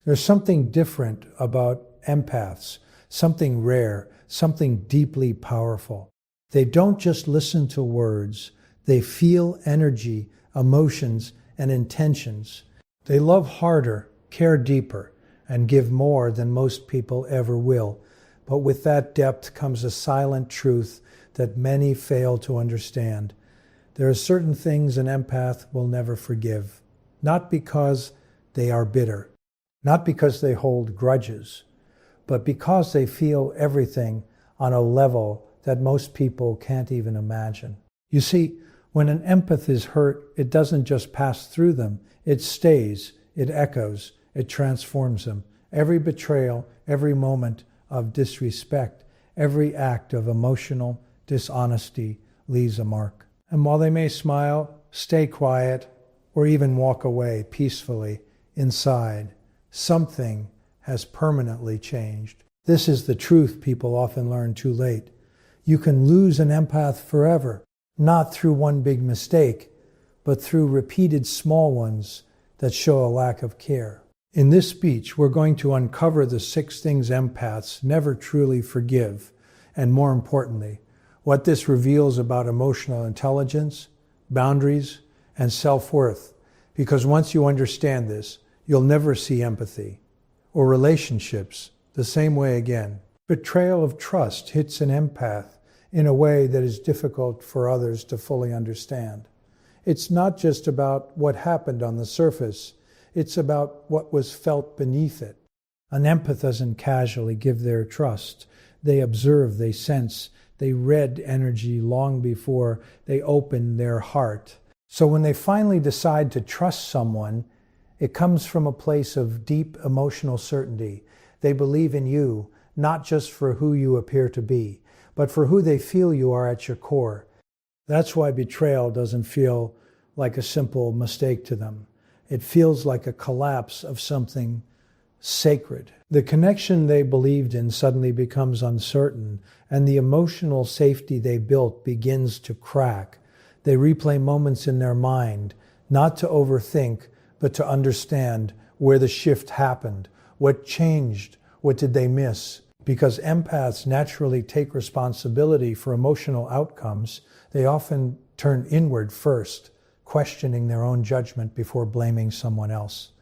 There's something different about empaths, something rare, something deeply powerful. They don't just listen to words, they feel energy, emotions, and intentions. They love harder, care deeper, and give more than most people ever will. But with that depth comes a silent truth that many fail to understand. There are certain things an empath will never forgive, not because they are bitter, not because they hold grudges, but because they feel everything on a level that most people can't even imagine. You see, when an empath is hurt, it doesn't just pass through them, it stays, it echoes, it transforms them. Every betrayal, every moment of disrespect, every act of emotional dishonesty leaves a mark. And while they may smile, stay quiet, or even walk away peacefully, inside, something has permanently changed. This is the truth people often learn too late. You can lose an empath forever, not through one big mistake, but through repeated small ones that show a lack of care. In this speech, we're going to uncover the 6 things empaths never truly forgive, and more importantly, what this reveals about emotional intelligence, boundaries, and self-worth. Because once you understand this, you'll never see empathy or relationships the same way again. Betrayal of trust hits an empath in a way that is difficult for others to fully understand. It's not just about what happened on the surface, it's about what was felt beneath it. An empath doesn't casually give their trust. They observe, they sense, they read energy long before they open their heart. So when they finally decide to trust someone, it comes from a place of deep emotional certainty. They believe in you, not just for who you appear to be, but for who they feel you are at your core. That's why betrayal doesn't feel like a simple mistake to them. It feels like a collapse of something sacred. The connection they believed in suddenly becomes uncertain, and the emotional safety they built begins to crack. They replay moments in their mind, not to overthink, but to understand where the shift happened, what changed, what did they miss. Because empaths naturally take responsibility for emotional outcomes, they often turn inward first, questioning their own judgment before blaming someone else.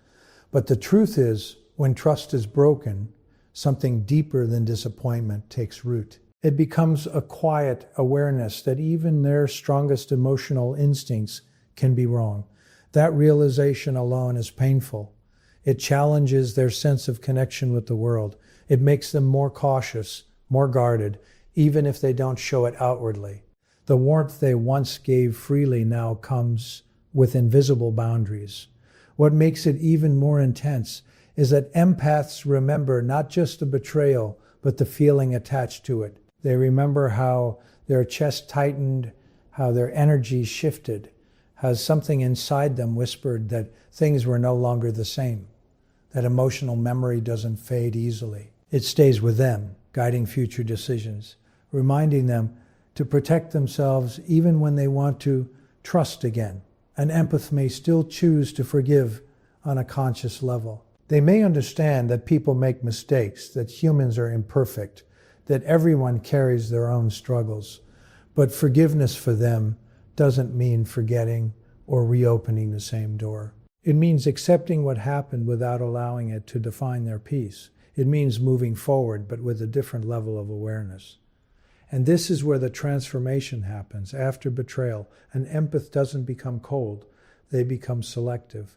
But the truth is, when trust is broken, something deeper than disappointment takes root. It becomes a quiet awareness that even their strongest emotional instincts can be wrong. That realization alone is painful. It challenges their sense of connection with the world. It makes them more cautious, more guarded, even if they don't show it outwardly. The warmth they once gave freely now comes with invisible boundaries. What makes it even more intense is that empaths remember not just the betrayal, but the feeling attached to it. They remember how their chest tightened, how their energy shifted, how something inside them whispered that things were no longer the same. That emotional memory doesn't fade easily. It stays with them, guiding future decisions, reminding them to protect themselves even when they want to trust again. An empath may still choose to forgive on a conscious level. They may understand that people make mistakes, that humans are imperfect, that everyone carries their own struggles. But forgiveness for them doesn't mean forgetting or reopening the same door. It means accepting what happened without allowing it to define their peace. It means moving forward, but with a different level of awareness. And this is where the transformation happens. After betrayal, an empath doesn't become cold. They become selective.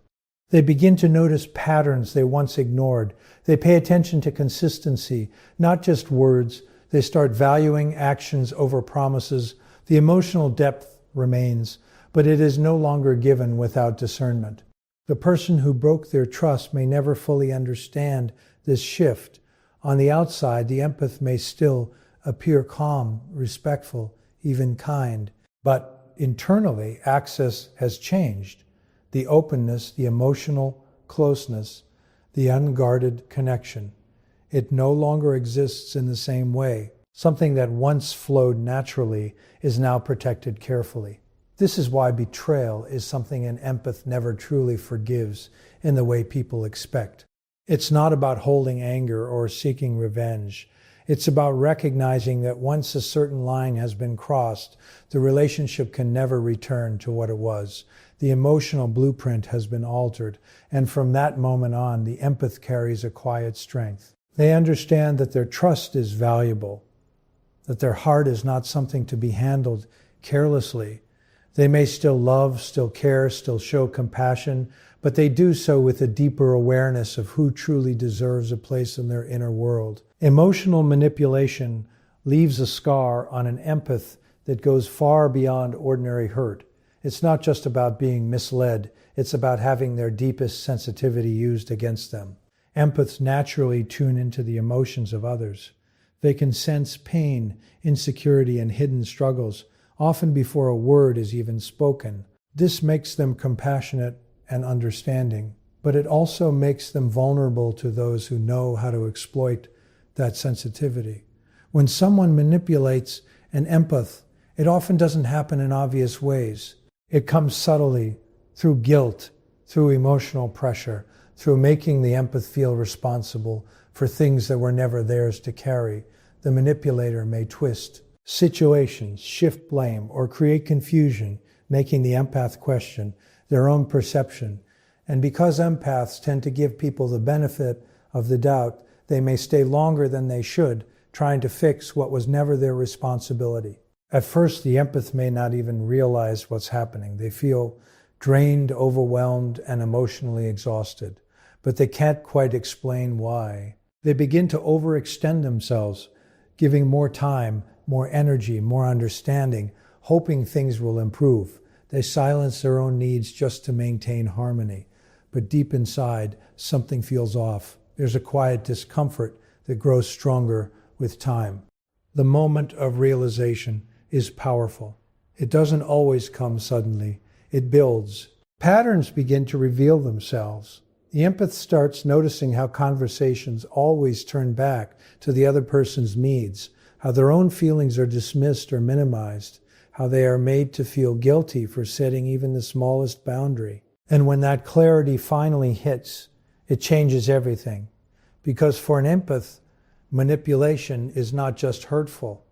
They begin to notice patterns they once ignored. They pay attention to consistency, not just words. They start valuing actions over promises. The emotional depth remains, but it is no longer given without discernment. The person who broke their trust may never fully understand this shift. On the outside, the empath may still appear calm, respectful, even kind. But internally, access has changed. The openness, the emotional closeness, the unguarded connection. It no longer exists in the same way. Something that once flowed naturally is now protected carefully. This is why betrayal is something an empath never truly forgives in the way people expect. It's not about holding anger or seeking revenge. It's about recognizing that once a certain line has been crossed, the relationship can never return to what it was. The emotional blueprint has been altered, and from that moment on, the empath carries a quiet strength. They understand that their trust is valuable, that their heart is not something to be handled carelessly. They may still love, still care, still show compassion, but they do so with a deeper awareness of who truly deserves a place in their inner world. Emotional manipulation leaves a scar on an empath that goes far beyond ordinary hurt. It's not just about being misled, it's about having their deepest sensitivity used against them. Empaths naturally tune into the emotions of others. They can sense pain, insecurity, and hidden struggles, often before a word is even spoken. This makes them compassionate and understanding, but it also makes them vulnerable to those who know how to exploit that sensitivity. When someone manipulates an empath, it often doesn't happen in obvious ways. It comes subtly, through guilt, through emotional pressure, through making the empath feel responsible for things that were never theirs to carry. The manipulator may twist situations, shift blame, or create confusion, making the empath question their own perception. And because empaths tend to give people the benefit of the doubt, they may stay longer than they should, trying to fix what was never their responsibility. At first, the empath may not even realize what's happening. They feel drained, overwhelmed, and emotionally exhausted, but they can't quite explain why. They begin to overextend themselves, giving more time, more energy, more understanding, hoping things will improve. They silence their own needs just to maintain harmony. But deep inside, something feels off. There's a quiet discomfort that grows stronger with time. The moment of realization is powerful. It doesn't always come suddenly. It builds. Patterns begin to reveal themselves. The empath starts noticing how conversations always turn back to the other person's needs, how their own feelings are dismissed or minimized, how they are made to feel guilty for setting even the smallest boundary. And when that clarity finally hits, it changes everything. Because for an empath, manipulation is not just hurtful.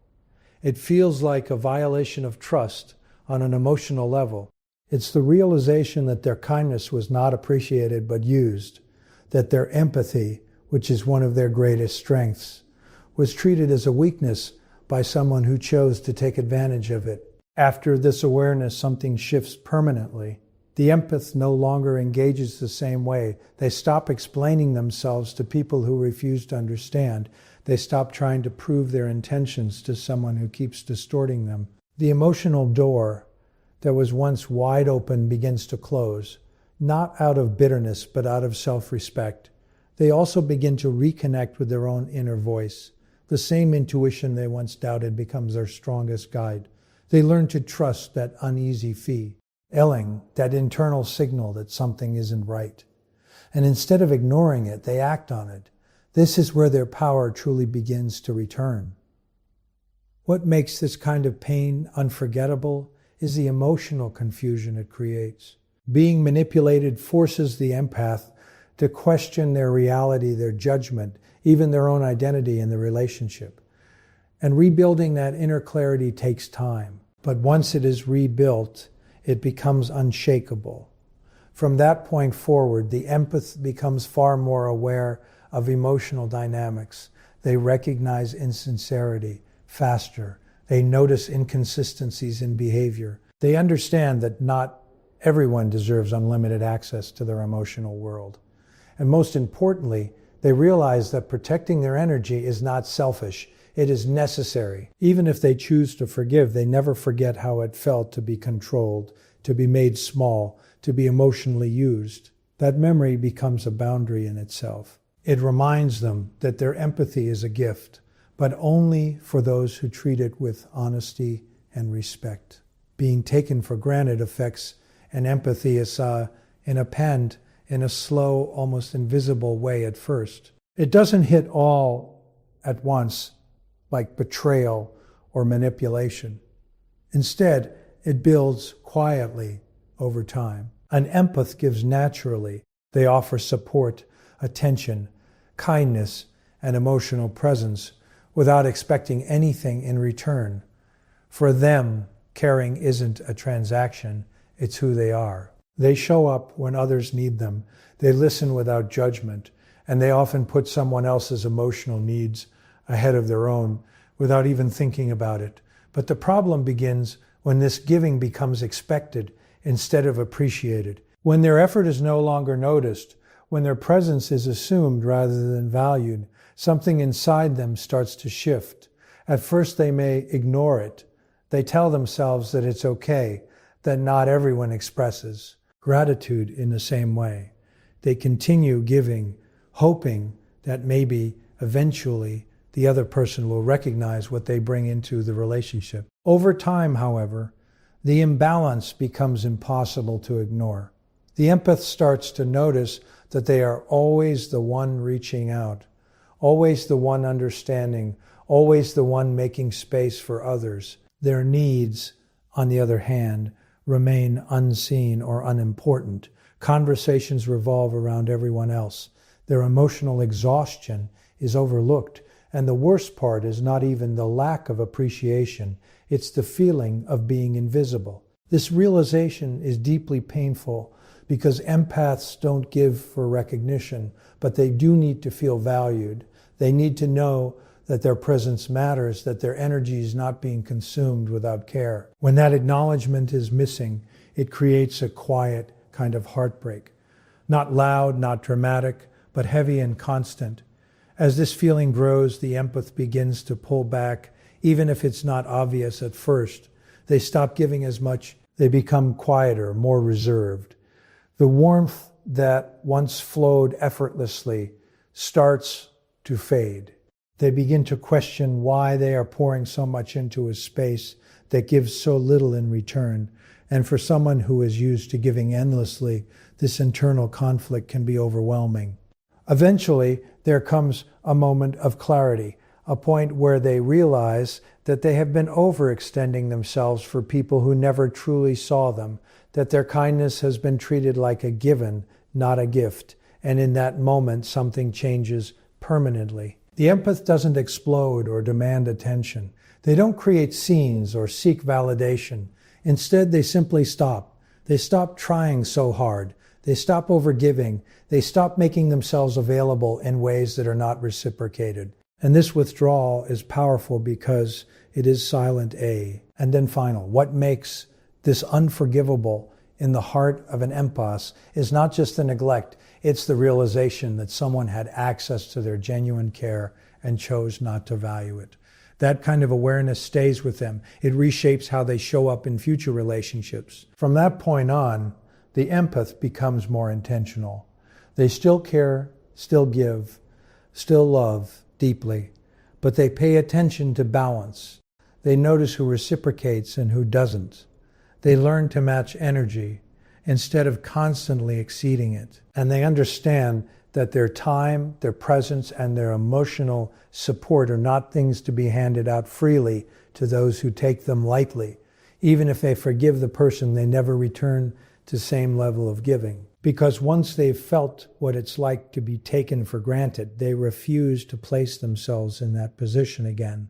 It feels like a violation of trust on an emotional level. It's the realization that their kindness was not appreciated but used, that their empathy, which is one of their greatest strengths, was treated as a weakness by someone who chose to take advantage of it. After this awareness, something shifts permanently. The empath no longer engages the same way. They stop explaining themselves to people who refuse to understand. They stop trying to prove their intentions to someone who keeps distorting them. The emotional door that was once wide open begins to close, not out of bitterness, but out of self-respect. They also begin to reconnect with their own inner voice. The same intuition they once doubted becomes their strongest guide. They learn to trust that uneasy feeling, that internal signal that something isn't right. And instead of ignoring it, they act on it. This is where their power truly begins to return. What makes this kind of pain unforgettable is the emotional confusion it creates. Being manipulated forces the empath to question their reality, their judgment, even their own identity in the relationship. And rebuilding that inner clarity takes time. But once it is rebuilt, it becomes unshakable. From that point forward, the empath becomes far more aware of emotional dynamics. They recognize insincerity faster. They notice inconsistencies in behavior. They understand that not everyone deserves unlimited access to their emotional world. And most importantly, they realize that protecting their energy is not selfish. It is necessary. Even if they choose to forgive, they never forget how it felt to be controlled, to be made small, to be emotionally used. That memory becomes a boundary in itself. It reminds them that their empathy is a gift, but only for those who treat it with honesty and respect. Being taken for granted affects an empathy in a slow, almost invisible way at first. It doesn't hit all at once, like betrayal or manipulation. Instead, it builds quietly over time. An empath gives naturally. They offer support, attention, kindness, and emotional presence without expecting anything in return. For them, caring isn't a transaction, it's who they are. They show up when others need them, they listen without judgment, and they often put someone else's emotional needs ahead of their own without even thinking about it. But the problem begins when this giving becomes expected instead of appreciated, when their effort is no longer noticed, when their presence is assumed rather than valued. Something inside them starts to shift. At first they may ignore it. They tell themselves that it's okay, that not everyone expresses gratitude in the same way. They continue giving, hoping that maybe eventually the other person will recognize what they bring into the relationship. Over time, however, the imbalance becomes impossible to ignore. The empath starts to notice that they are always the one reaching out, always the one understanding, always the one making space for others. Their needs, on the other hand, remain unseen or unimportant. Conversations revolve around everyone else. Their emotional exhaustion is overlooked. And the worst part is not even the lack of appreciation. It's the feeling of being invisible. This realization is deeply painful because empaths don't give for recognition, but they do need to feel valued. They need to know that their presence matters, that their energy is not being consumed without care. When that acknowledgement is missing, it creates a quiet kind of heartbreak. Not loud, not dramatic, but heavy and constant. As this feeling grows, the empath begins to pull back, even if it's not obvious at first. They stop giving as much. They become quieter, more reserved. The warmth that once flowed effortlessly starts to fade. They begin to question why they are pouring so much into a space that gives so little in return. And for someone who is used to giving endlessly, this internal conflict can be overwhelming. Eventually, there comes a moment of clarity, a point where they realize that they have been overextending themselves for people who never truly saw them, that their kindness has been treated like a given, not a gift, and in that moment something changes permanently. The empath doesn't explode or demand attention. They don't create scenes or seek validation. Instead, they simply stop. They stop trying so hard. They stop overgiving. They stop making themselves available in ways that are not reciprocated. And this withdrawal is powerful because it is silent A. And then final, what makes this unforgivable in the heart of an empath is not just the neglect, it's the realization that someone had access to their genuine care and chose not to value it. That kind of awareness stays with them. It reshapes how they show up in future relationships. From that point on, the empath becomes more intentional. They still care, still give, still love deeply, but they pay attention to balance. They notice who reciprocates and who doesn't. They learn to match energy instead of constantly exceeding it. And they understand that their time, their presence, and their emotional support are not things to be handed out freely to those who take them lightly. Even if they forgive the person, they never return to the same level of giving. Because once they've felt what it's like to be taken for granted, they refuse to place themselves in that position again.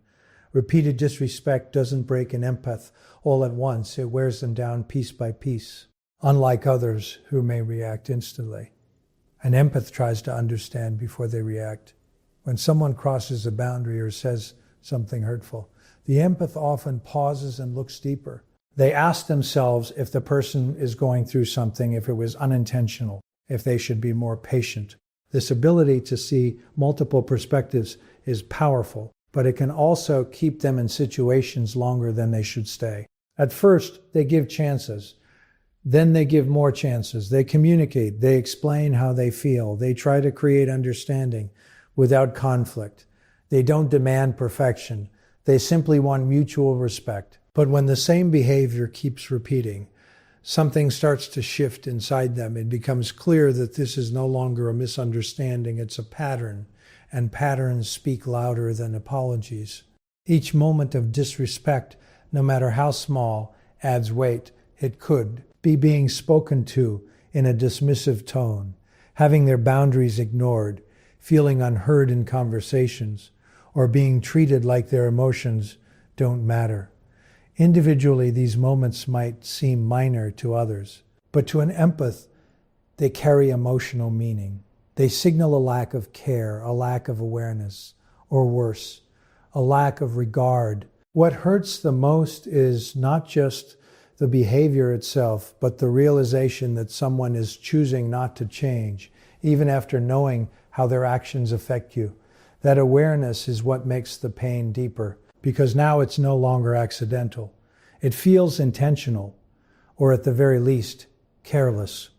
Repeated disrespect doesn't break an empath all at once. It wears them down piece by piece, unlike others who may react instantly. An empath tries to understand before they react. When someone crosses a boundary or says something hurtful, the empath often pauses and looks deeper. They ask themselves if the person is going through something, if it was unintentional, if they should be more patient. This ability to see multiple perspectives is powerful, but it can also keep them in situations longer than they should stay. At first, they give chances. Then they give more chances. They communicate. They explain how they feel. They try to create understanding without conflict. They don't demand perfection. They simply want mutual respect. But when the same behavior keeps repeating, something starts to shift inside them. It becomes clear that this is no longer a misunderstanding. It's a pattern, and patterns speak louder than apologies. Each moment of disrespect, no matter how small, adds weight. It could be being spoken to in a dismissive tone, having their boundaries ignored, feeling unheard in conversations, or being treated like their emotions don't matter. Individually, these moments might seem minor to others, but to an empath, they carry emotional meaning. They signal a lack of care, a lack of awareness, or worse, a lack of regard. What hurts the most is not just the behavior itself, but the realization that someone is choosing not to change, even after knowing how their actions affect you. That awareness is what makes the pain deeper, because now it's no longer accidental. It feels intentional, or at the very least, careless.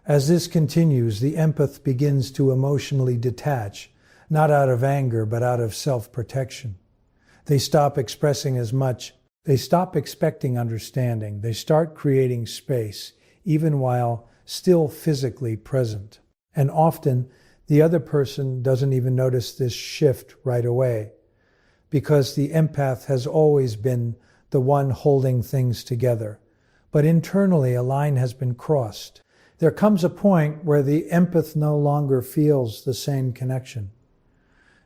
As this continues, the empath begins to emotionally detach, not out of anger, but out of self-protection. They stop expressing as much. They stop expecting understanding. They start creating space, even while still physically present. And often, the other person doesn't even notice this shift right away, because the empath has always been the one holding things together. But internally, a line has been crossed. There comes a point where the empath no longer feels the same connection.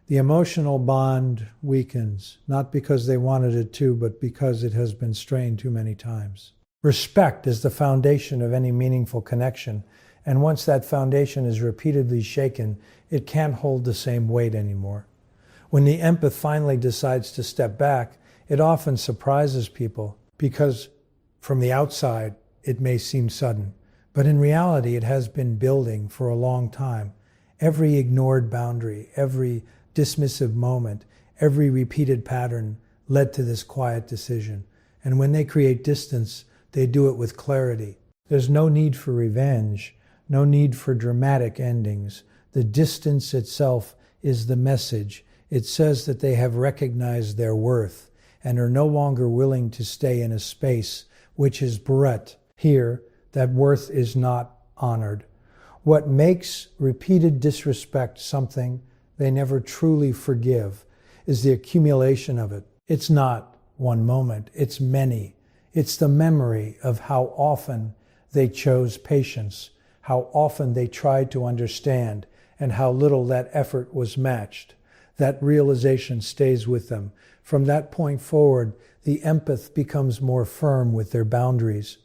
The emotional bond weakens, not because they wanted it to, but because it has been strained too many times. Respect is the foundation of any meaningful connection, and once that foundation is repeatedly shaken, it can't hold the same weight anymore. When the empath finally decides to step back, it often surprises people, because from the outside, it may seem sudden. But in reality, it has been building for a long time. Every ignored boundary, every dismissive moment, every repeated pattern led to this quiet decision. And when they create distance, they do it with clarity. There's no need for revenge, no need for dramatic endings. The distance itself is the message. It says that they have recognized their worth and are no longer willing to stay in a space which is bereft. Here, that worth is not honored. What makes repeated disrespect something they never truly forgive is the accumulation of it. It's not one moment, it's many. It's the memory of how often they chose patience, how often they tried to understand, and how little that effort was matched. That realization stays with them. From that point forward, the empath becomes more firm with their boundaries.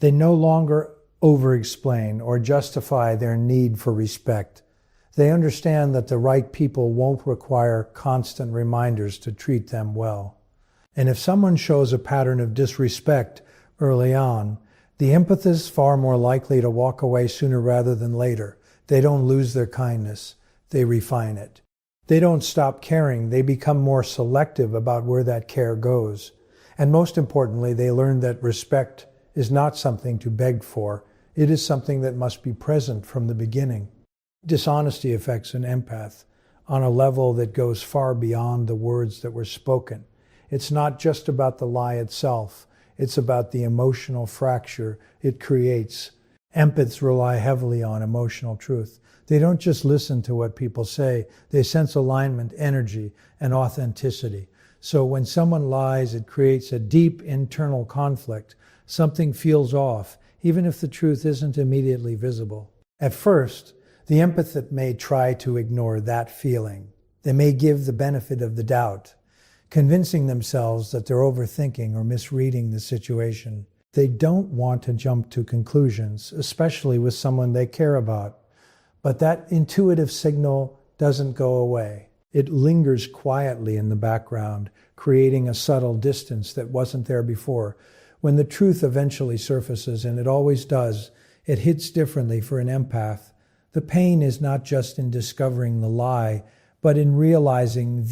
They no longer over-explain or justify their need for respect. They understand that the right people won't require constant reminders to treat them well. And if someone shows a pattern of disrespect early on, the empath is far more likely to walk away sooner rather than later. They don't lose their kindness, they refine it. They don't stop caring, they become more selective about where that care goes. And most importantly, they learn that respect is not something to beg for. It is something that must be present from the beginning. Dishonesty affects an empath on a level that goes far beyond the words that were spoken. It's not just about the lie itself. It's about the emotional fracture it creates. Empaths rely heavily on emotional truth. They don't just listen to what people say. They sense alignment, energy, and authenticity. So when someone lies, it creates a deep internal conflict. Something feels off, even if the truth isn't immediately visible. At first, the empath may try to ignore that feeling. They may give the benefit of the doubt, convincing themselves that they're overthinking or misreading the situation. They don't want to jump to conclusions, especially with someone they care about. But that intuitive signal doesn't go away. It lingers quietly in the background, creating a subtle distance that wasn't there before. When the truth eventually surfaces, and it always does, it hits differently for an empath. The pain is not just in discovering the lie, but in realizing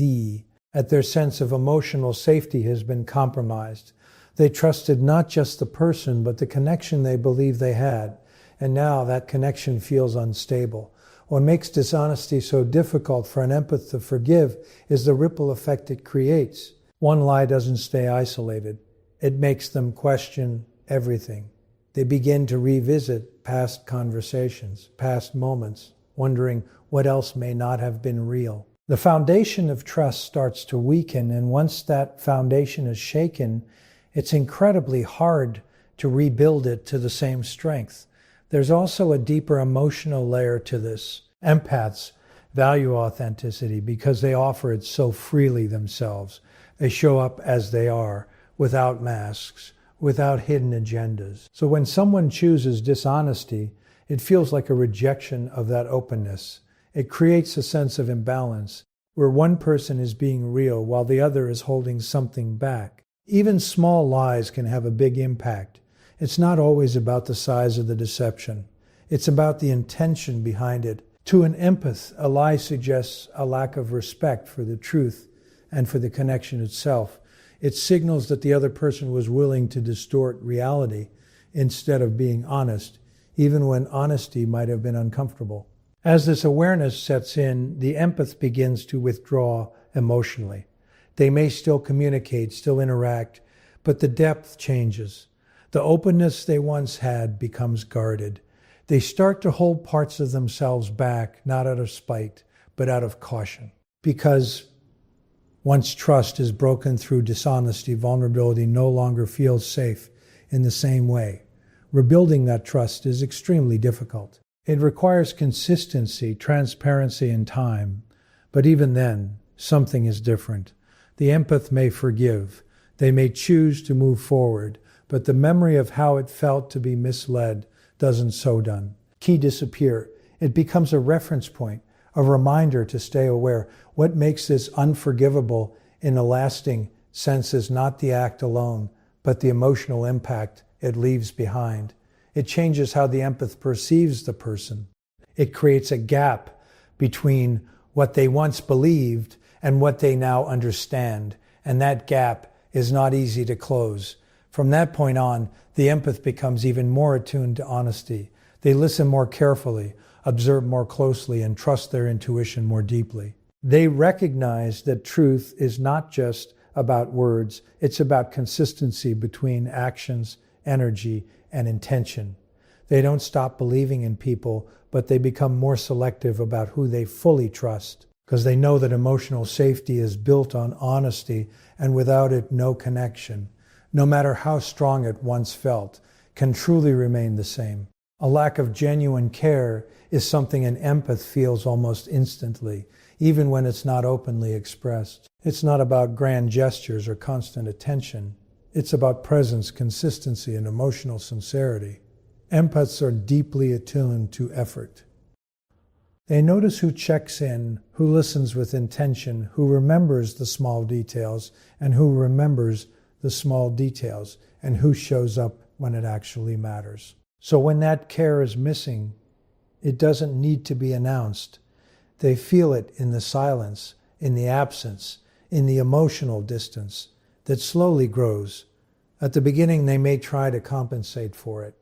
that their sense of emotional safety has been compromised. They trusted not just the person, but the connection they believed they had. And now that connection feels unstable. What makes dishonesty so difficult for an empath to forgive is the ripple effect it creates. One lie doesn't stay isolated. It makes them question everything. They begin to revisit past conversations, past moments, wondering what else may not have been real. The foundation of trust starts to weaken, and once that foundation is shaken, it's incredibly hard to rebuild it to the same strength. There's also a deeper emotional layer to this. Empaths value authenticity because they offer it so freely themselves. They show up as they are, without masks, without hidden agendas. So when someone chooses dishonesty, it feels like a rejection of that openness. It creates a sense of imbalance, where one person is being real while the other is holding something back. Even small lies can have a big impact. It's not always about the size of the deception. It's about the intention behind it. To an empath, a lie suggests a lack of respect for the truth and for the connection itself. It signals that the other person was willing to distort reality instead of being honest, even when honesty might have been uncomfortable. As this awareness sets in, the empath begins to withdraw emotionally. They may still communicate, still interact, but the depth changes. The openness they once had becomes guarded. They start to hold parts of themselves back, not out of spite, but out of caution. Because once trust is broken through dishonesty, vulnerability no longer feels safe in the same way. Rebuilding that trust is extremely difficult. It requires consistency, transparency, and time. But even then, something is different. The empath may forgive. They may choose to move forward, but the memory of how it felt to be misled doesn't so done. Key disappear. It becomes a reference point, a reminder to stay aware. What makes this unforgivable in a lasting sense is not the act alone, but the emotional impact it leaves behind. It changes how the empath perceives the person. It creates a gap between what they once believed and what they now understand, and that gap is not easy to close. From that point on, the empath becomes even more attuned to honesty. They listen more carefully, observe more closely, and trust their intuition more deeply. They recognize that truth is not just about words, it's about consistency between actions, energy, and intention. They don't stop believing in people, but they become more selective about who they fully trust, because they know that emotional safety is built on honesty, and without it, no connection, no matter how strong it once felt, can truly remain the same. A lack of genuine care is something an empath feels almost instantly, even when it's not openly expressed. It's not about grand gestures or constant attention. It's about presence, consistency, and emotional sincerity. Empaths are deeply attuned to effort. They notice who checks in, who listens with intention, who remembers the small details, and who remembers the small details, and who shows up when it actually matters. So when that care is missing, it doesn't need to be announced. They feel it in the silence, in the absence, in the emotional distance that slowly grows. At the beginning, they may try to compensate for it.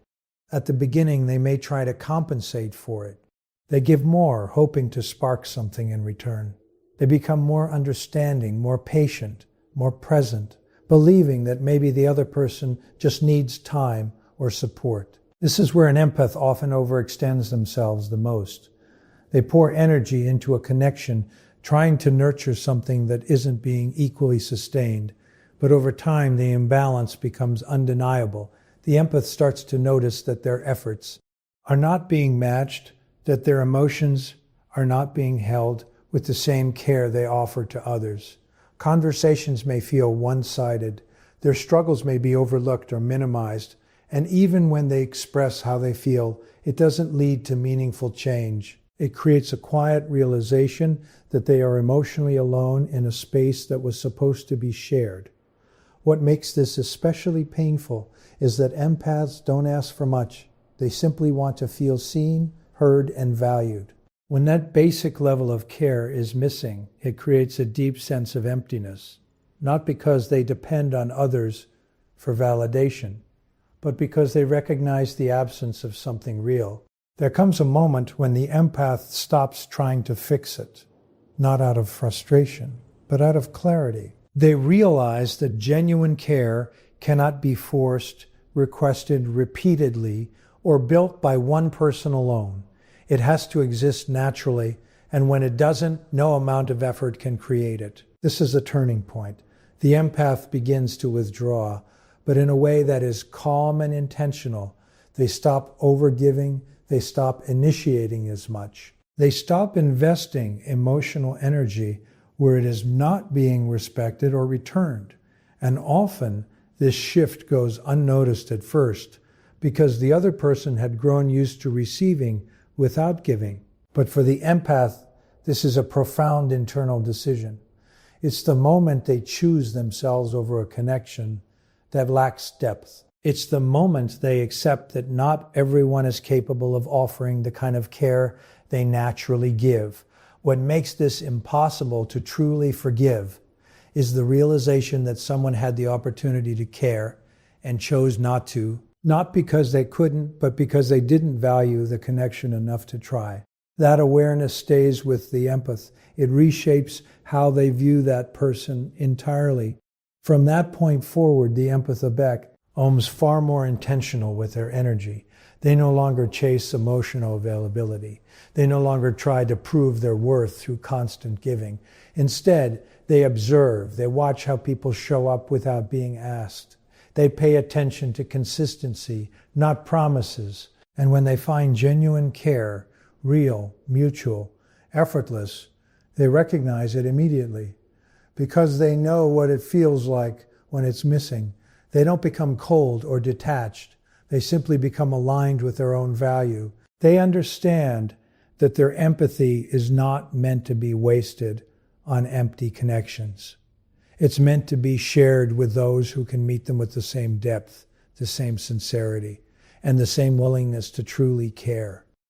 They give more, hoping to spark something in return. They become more understanding, more patient, more present, believing that maybe the other person just needs time or support. This is where an empath often overextends themselves the most. They pour energy into a connection, trying to nurture something that isn't being equally sustained. But over time, the imbalance becomes undeniable. The empath starts to notice that their efforts are not being matched, that their emotions are not being held with the same care they offer to others. Conversations may feel one-sided. Their struggles may be overlooked or minimized. And even when they express how they feel, it doesn't lead to meaningful change. It creates a quiet realization that they are emotionally alone in a space that was supposed to be shared. What makes this especially painful is that empaths don't ask for much. They simply want to feel seen, heard, and valued. When that basic level of care is missing, it creates a deep sense of emptiness, not because they depend on others for validation, but because they recognize the absence of something real. There comes a moment when the empath stops trying to fix it, not out of frustration, but out of clarity. They realize that genuine care cannot be forced, requested repeatedly, or built by one person alone. It has to exist naturally, and when it doesn't, no amount of effort can create it. This is a turning point. The empath begins to withdraw, but in a way that is calm and intentional. They stop overgiving. They stop initiating as much. They stop investing emotional energy where it is not being respected or returned. And often this shift goes unnoticed at first because the other person had grown used to receiving without giving. But for the empath, this is a profound internal decision. It's the moment they choose themselves over a connection that lacks depth. It's the moment they accept that not everyone is capable of offering the kind of care they naturally give. What makes this impossible to truly forgive is the realization that someone had the opportunity to care and chose not to, not because they couldn't, but because they didn't value the connection enough to try. That awareness stays with the empath. It reshapes how they view that person entirely. From that point forward, the empath becomes far more intentional with their energy. They no longer chase emotional availability. They no longer try to prove their worth through constant giving. Instead, they observe. They watch how people show up without being asked. They pay attention to consistency, not promises. And when they find genuine care, real, mutual, effortless, they recognize it immediately. Because they know what it feels like when it's missing. They don't become cold or detached. They simply become aligned with their own value. They understand that their empathy is not meant to be wasted on empty connections. It's meant to be shared with those who can meet them with the same depth, the same sincerity, and the same willingness to truly care.